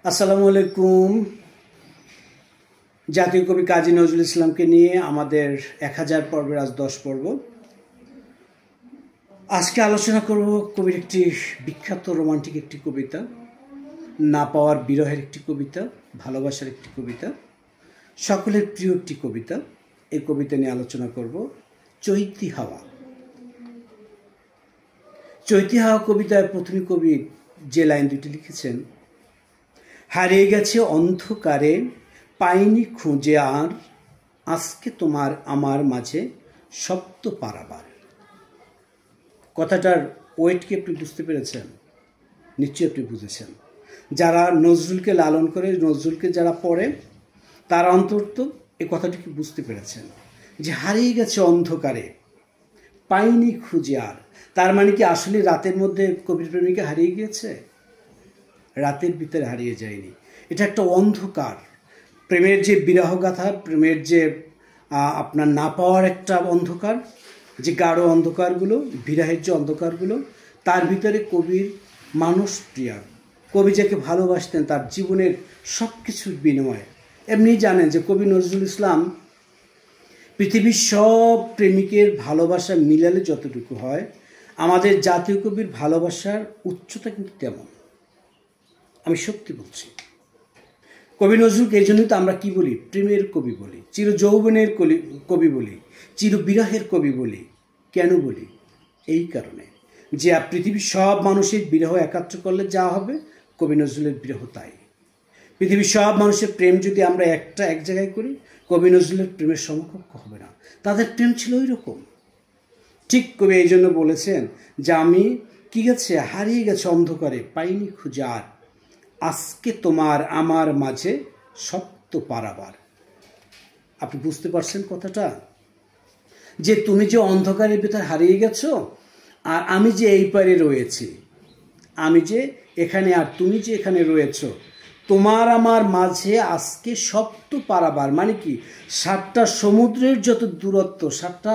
আসসালামু আলাইকুম। জাতীয় কবি কাজী নজরুল ইসলামকে নিয়ে আমাদের 1000 পর্বের আজ 10 পর্ব। আজকে আলোচনা করব কবির একটি বিখ্যাত রোমান্টিক একটি কবিতা, না পাওয়ার বিরহের একটি কবিতা, ভালোবাসার একটি কবিতা, সকলের প্রিয় একটি কবিতা। এই কবিতা নিয়ে আলোচনা করব চৈতি হাওয়া। চৈতি হাওয়া কবিতায় প্রথমে কবি যে লাইন দুটি লিখেছেন, হারিয়ে গেছে অন্ধকারে পাইনি খুঁজে আর, আজকে তোমার আমার মাঝে সপ্ত পারাবার। কথাটার ওয়েট কি আপনি বুঝতে পেরেছেন? নিশ্চয়ই আপনি বুঝেছেন। যারা নজরুলকে লালন করে, নজরুলকে যারা পড়ে, তারা অন্তত এই কথাটিকে বুঝতে পেরেছেন যে হারিয়ে গেছে অন্ধকারে পাইনি খুঁজে আর। তার মানে কি আসলে রাতের মধ্যে কবির প্রেমিকা হারিয়ে গিয়েছে? রাতের ভিতরে হারিয়ে যায়নি। এটা একটা অন্ধকার, প্রেমের যে বিরহগাথা, প্রেমের যে আপনার না পাওয়ার একটা অন্ধকার, যে গাঢ় অন্ধকারগুলো, বিরহের যে অন্ধকারগুলো, তার ভিতরে কবির মানুষ প্রিয়া, কবি যাকে ভালোবাসতেন তার জীবনের সব কিছুর বিনিময়ে। এমনি জানেন যে কবি নজরুল ইসলাম পৃথিবীর সব প্রেমিকের ভালোবাসা মিলালে যতটুকু হয়, আমাদের জাতীয় কবির ভালোবাসার উচ্চতা কিন্তু তেমন। আমি সত্যি বলছি। কবি নজরুলকে এই জন্যই তো আমরা কি বলি? প্রেমের কবি বলি, চির যৌবনের কবি বলি, চির বিরহের কবি বলি। কেন বলি? এই কারণে যে পৃথিবীর সব মানুষের বিরহ একাত্র করলে যা হবে, কবি নজরুলের বিরহ তাই। পৃথিবীর সব মানুষের প্রেম যদি আমরা এক জায়গায় করি, কবি নজরুলের প্রেমের সমকক্ষ হবে না। তাদের প্রেম ছিল ওই রকম। ঠিক কবি এই জন্য বলেছেন যে আমি কি গেছে, হারিয়ে গেছে অন্ধকারে পাইনি খুঁজে আর, আজকে তোমার আমার মাঝে সপ্ত পারাবার। আপনি বুঝতে পারছেন কথাটা? যে তুমি যে অন্ধকারের ভিতর হারিয়ে গেছো, আর আমি যে এই পারে রয়েছি, আমি যে এখানে আর তুমি যে এখানে রয়েছ, তোমার আমার মাঝে আজকে সপ্ত পারাবার। মানে কি? 7টা সমুদ্রের যত দূরত্ব, 7টা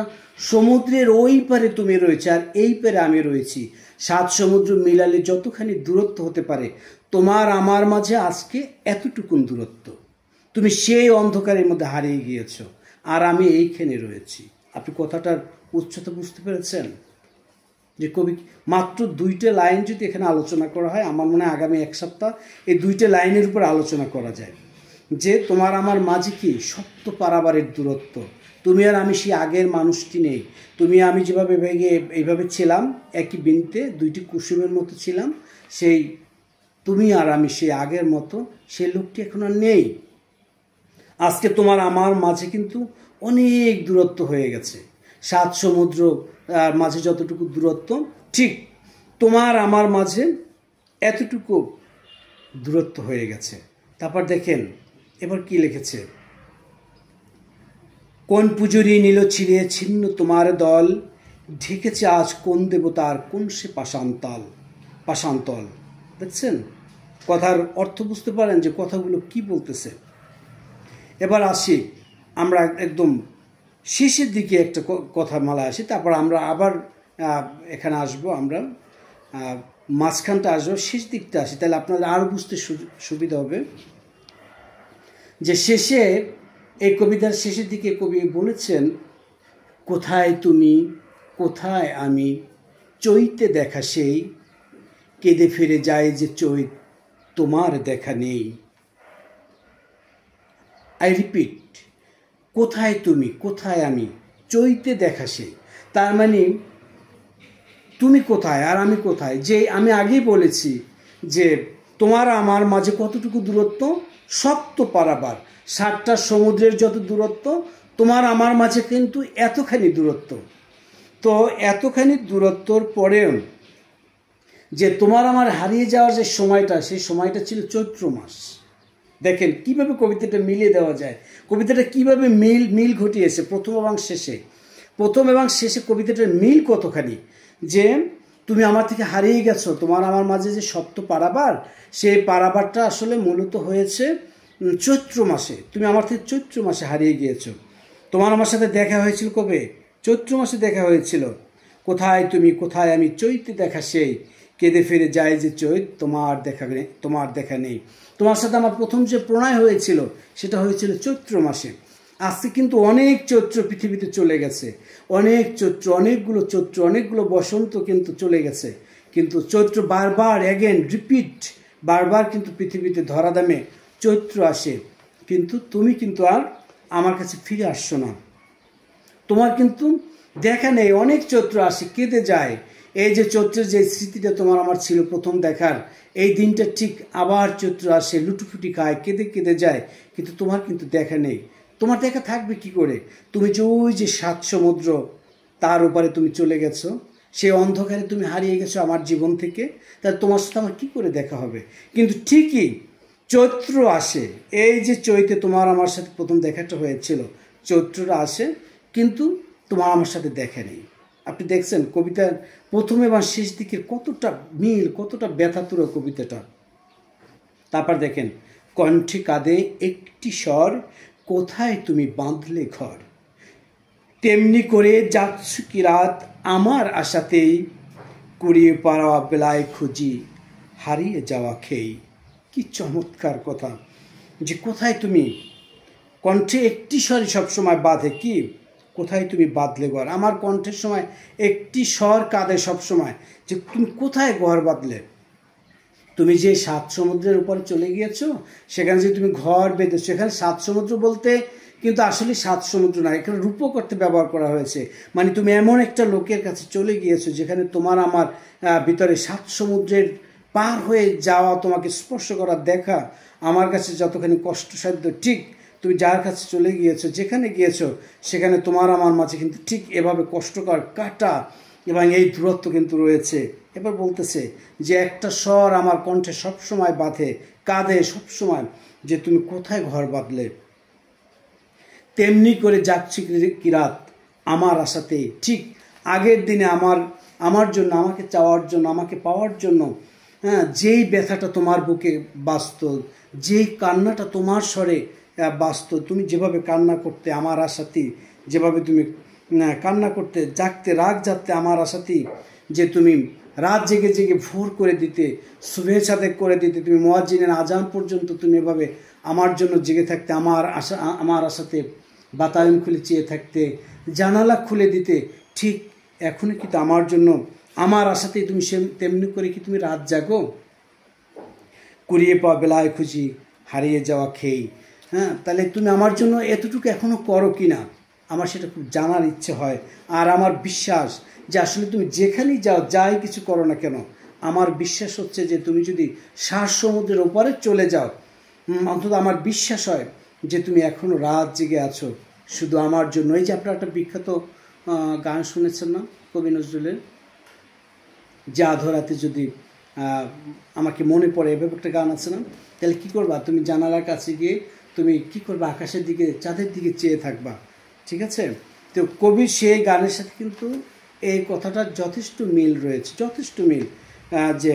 সমুদ্রের ওই পারে তুমি রয়েছে আর এই পারে আমি রয়েছি, 7 সমুদ্র মিলালে যতখানি দূরত্ব হতে পারে, তোমার আমার মাঝে আজকে এতটুকুন দূরত্ব। তুমি সেই অন্ধকারের মধ্যে হারিয়ে গিয়েছ আর আমি এইখানে রয়েছি। আপনি কথাটার উচ্চতা বুঝতে পেরেছেন? যে কবি মাত্র 2টে লাইন যদি এখানে আলোচনা করা হয়, আমার মনে হয় আগামী 1 সপ্তাহ এই 2টে লাইনের উপর আলোচনা করা যায়। যে তোমার আমার মাঝে কি সপ্ত পারাবারের দূরত্ব, তুমি আর আমি সেই আগের মানুষটি নেই। তুমি আমি যেভাবে এইভাবে ছিলাম, একই বিনতে 2টি কুসুমের মতো ছিলাম, সেই তুমি আর আমি সেই আগের মতো সেই লোকটি এখন আর নেই। আজকে তোমার আমার মাঝে কিন্তু অনেক দূরত্ব হয়ে গেছে। 7 সমুদ্র মাঝে যতটুকু দূরত্ব, ঠিক তোমার আমার মাঝে এতটুকু দূরত্ব হয়ে গেছে। তারপর দেখেন এবার কি লিখেছে, কোন পুজুরি নীল ছিঁড়ে ছিন্ন তোমার দল, ঢেকেছে আজ কোন দেবতার কোন সে পাষাণতল। দেখছেন? কথার অর্থ বুঝতে পারেন যে কথাগুলো কি বলতেছে? এবার আসি আমরা একদম শেষের দিকে একটা কথা মালা আসি, তারপর আমরা আবার এখানে আসবো, আমরা মাঝখানটা আসবো, শেষ দিকটা আসি, তাহলে আপনাদের আরও বুঝতে সুবিধা হবে। যে শেষে এই কবিতার শেষের দিকে কবি বলেছেন, কোথায় তুমি কোথায় আমি, চৈতে দেখা সেই, কেঁদে ফিরে যায় যে চৈত তোমার দেখা নেই। আই রিপিট, কোথায় তুমি কোথায় আমি, চৈতে দেখা সেই। তার মানে তুমি কোথায় আর আমি কোথায়? যে আমি আগেই বলেছি যে তোমার আমার মাঝে কতটুকু দূরত্ব, সপ্ত পারাবার, 7টা সমুদ্রের যত দূরত্ব, তোমার আমার মাঝে কিন্তু এতখানি দূরত্ব। তো এতখানি দূরত্বর পরেও যে তোমার আমার হারিয়ে যাওয়ার যে সময়টা, সেই সময়টা ছিল চৈত্র মাস। দেখেন কিভাবে কবিতাটা মিলিয়ে দেওয়া যায়, কবিতাটা কিভাবে মিল ঘটিয়েছে প্রথম এবং শেষে কবিতাটার মিল কতখানি। যে তুমি আমার থেকে হারিয়ে গেছো, তোমার আমার মাঝে যে সপ্ত পারাবার, সেই পারাবারটা আসলে মূলত হয়েছে চৈত্র মাসে। তুমি আমার থেকে চৈত্র মাসে হারিয়ে গিয়েছো। তোমার আমার সাথে দেখা হয়েছিল কবে? চৈত্র মাসে দেখা হয়েছিল। কোথায় তুমি কোথায় আমি, চৈতে দেখা সেই, কেঁদে ফিরে যায় যে চৈত, তোমার দেখা নেই। তোমার সাথে আমার প্রথম যে প্রণয় হয়েছিল সেটা হয়েছিল চৈত্র মাসে। আজকে কিন্তু অনেক চৈত্র পৃথিবীতে চলে গেছে, অনেক চৈত্র, অনেকগুলো বসন্ত কিন্তু চলে গেছে, কিন্তু চৈত্র বারবার রিপিট বারবার কিন্তু পৃথিবীতে ধরাধামে চৈত্র আসে। কিন্তু তুমি কিন্তু আর আমার কাছে ফিরে আসছো না, তোমার কিন্তু দেখা নেই। অনেক চৈত্র আসে, কেঁদে যায়। এই যে চৈত্রের যে স্মৃতিটা তোমার আমার ছিল প্রথম দেখার, এই দিনটা ঠিক আবার চৈত্র আসে, লুটুফুটি খায়, কেঁদে যায়, কিন্তু তোমার কিন্তু দেখা নেই। তোমার দেখা থাকবে কি করে? তুমি যে ওই যে 7 সমুদ্র তার উপরে তুমি চলে গেছো, সেই অন্ধকারে তুমি হারিয়ে গেছো আমার জীবন থেকে, তাহলে তোমার সাথে আমার কী করে দেখা হবে? কিন্তু ঠিকই চৈত্র আসে, এই যে চৈতে তোমার আমার সাথে প্রথম দেখাটা হয়েছিল, চৈত্রটা আসে, কিন্তু তোমার আমার সাথে দেখা নেই। আপনি দেখছেন কবিতার প্রথম এবং শেষ দিকের কতটা মিল, কতটা ব্যথাতুর কবিতাটা। তারপর দেখেন, কণ্ঠে কাঁদে একটি স্বর, কোথায় তুমি বাঁধলে ঘর, তেমনি করে যাচ্ছ কি রাত আমার আশাতেই, কুড়িয়ে পাওয়া বেলায় খুঁজি হারিয়ে যাওয়া খেই। কি চমৎকার কথা, যে কোথায় তুমি, কণ্ঠে একটি স্বরই সবসময় বাঁধে, কি কোথায় তুমি বাঁধলে ঘর। আমার কণ্ঠের সময় একটি স্বর কাঁদে সবসময়, যে তুমি কোথায় ঘর বাঁধলে। তুমি যে 7 সমুদ্রের উপরে চলে গিয়েছো, সেখানে যে তুমি ঘর বেঁধেছো, এখানে 7 সমুদ্র বলতে কিন্তু আসলে 7 সমুদ্র না, এখানে রূপক করতে ব্যবহার করা হয়েছে। মানে তুমি এমন একটা লোকের কাছে চলে গিয়েছো যেখানে তোমার আমার ভিতরে 7 সমুদ্রের পার হয়ে যাওয়া, তোমাকে স্পর্শ করা, দেখা আমার কাছে যতখানি কষ্টসাধ্য, ঠিক তুমি যার কাছে চলে গিয়েছো, যেখানে গিয়েছো, সেখানে তোমার আমার মাঝে কিন্তু ঠিক এভাবে কষ্টকর কাটা এবং এই দূরত্ব কিন্তু রয়েছে। এবার বলতেছে যে একটা স্বর আমার কণ্ঠে সবসময় বাঁধে, কাঁদে সবসময়, যে তুমি কোথায় ঘর বাঁধলে। তেমনি করে যাচ্ছি কি রাত আমার আশাতে, ঠিক আগের দিনে আমার জন্য, আমাকে চাওয়ার জন্য, আমাকে পাওয়ার জন্য, হ্যাঁ, যেই ব্যথাটা তোমার বুকে বাঁচত, যেই কান্নাটা তোমার স্বরে বাঁচত, তুমি যেভাবে কান্না করতে আমার আশাতেই, যেভাবে তুমি কান্না করতে, জাগতে, রাগ জাগতে আমার আশাতেই, যে তুমি রাত জেগে জেগে ভোর করে দিতে, শুভেচ্ছা করে দিতে, তুমি মুয়াজ্জিনের আজান পর্যন্ত তুমি এভাবে আমার জন্য জেগে থাকতে, আমার আশাতে বাতায়ন খুলে চেয়ে থাকতে, জানালা খুলে দিতে, ঠিক এখনই কিন্তু আমার জন্য, আমার আশাতেই তুমি তেমনি করে কি তুমি রাত জাগো। কুড়িয়ে পাওয়া বেলায় খুঁজি হারিয়ে যাওয়া খেই। হ্যাঁ, তাহলে তুমি আমার জন্য এতটুকু এখনও করো কি না, আমার সেটা খুব জানার ইচ্ছে হয়। আর আমার বিশ্বাস যে আসলে তুমি যেখানেই যাও, যাই কিছু করো না কেন, আমার বিশ্বাস হচ্ছে যে তুমি যদি 7 সমুদ্রের ওপারে চলে যাও, অন্তত আমার বিশ্বাস হয় যে তুমি এখনও রাত জেগে আছো শুধু আমার জন্য। এই যে আপনারা একটা বিখ্যাত গান শুনেছেন না কবি নজরুলের, যে আধরাতে যদি আমাকে মনে পড়ে, এভাবে একটা গান আছে না, তাহলে কী করবা তুমি, জানালার কাছে গিয়ে তুমি কী করবা, আকাশের দিকে, চাঁদের দিকে চেয়ে থাকবা। ঠিক আছে, তো কবির সেই গানের সাথে কিন্তু এই কথাটার যথেষ্ট মিল রয়েছে, যথেষ্ট মিল, যে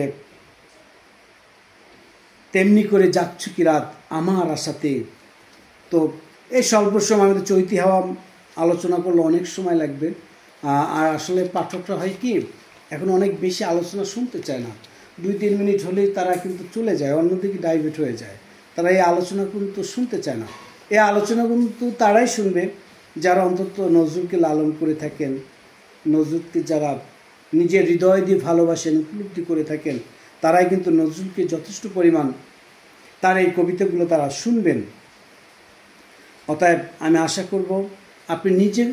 তেমনি করে যাচ্ছ কি রাত আমার আশাতে। তো এই স্বল্প সময় আমাদের চৈতি হাওয়া আলোচনা করলে অনেক সময় লাগবে, আর আসলে পাঠকরা হয় কি, এখন অনেক বেশি আলোচনা শুনতে চায় না, 2-3 মিনিট হলেই তারা কিন্তু চলে যায়, অন্যদিকে ডাইভার্ট হয়ে যায়, তারা এই আলোচনা কিন্তু শুনতে চায় না। এই আলোচনা কিন্তু তারাই শুনবে যারা অন্তত নজরুলকে লালন করে থাকেন, নজরুলকে যারা নিজের হৃদয় দিয়ে ভালোবাসেন, উপলব্ধি করে থাকেন, তারাই কিন্তু নজরুলকে যথেষ্ট পরিমাণ তার এই কবিতাগুলো তারা শুনবেন। অতএব আমি আশা করব আপনি নিজে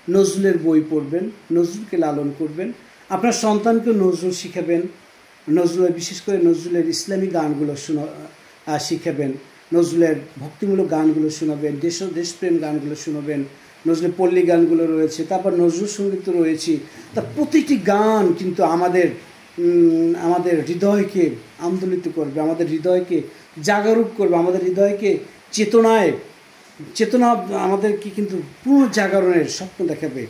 নজরুলের বই পড়বেন, নজরুলকে লালন করবেন, আপনার সন্তানকে নজরুল শিখাবেন, নজরুলের, বিশেষ করে নজরুলের ইসলামী গানগুলো শিখাবেন, নজরুলের ভক্তিমূলক গানগুলো শোনাবেন, দেশপ্রেম গানগুলো শোনাবেন, নজরুলের পল্লী গানগুলো রয়েছে, তারপর নজরুল সঙ্গীত রয়েছে। তা প্রতিটি গান কিন্তু আমাদের হৃদয়কে আন্দোলিত করবে, আমাদের হৃদয়কে জাগরুক করবে, আমাদের হৃদয়কে চেতনা আমাদেরকে কিন্তু পুনর্জাগরণের স্বপ্ন দেখাবে,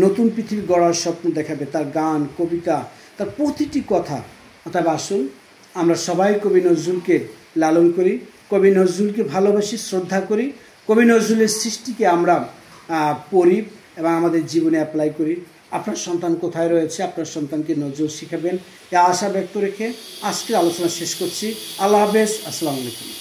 নতুন পৃথিবী গড়ার স্বপ্ন দেখাবে তার গান, কবিতা, তার প্রতিটি কথা। অর্থাৎ আসুন আমরা সবাই কবি নজরুলকে লালন করি, কবি নজরুলকে ভালোবাসি, শ্রদ্ধা করি, কবি নজরুলের সৃষ্টিকে আমরা পড়ি এবং আমাদের জীবনে অ্যাপ্লাই করি। আপনার সন্তান কোথায় রয়েছে, আপনার সন্তানকে নজরুল শিখাবেন, এই আশা ব্যক্ত রেখে আজকের আলোচনা শেষ করছি। আল্লাহ হাফেজ, আসসালামু আলাইকুম।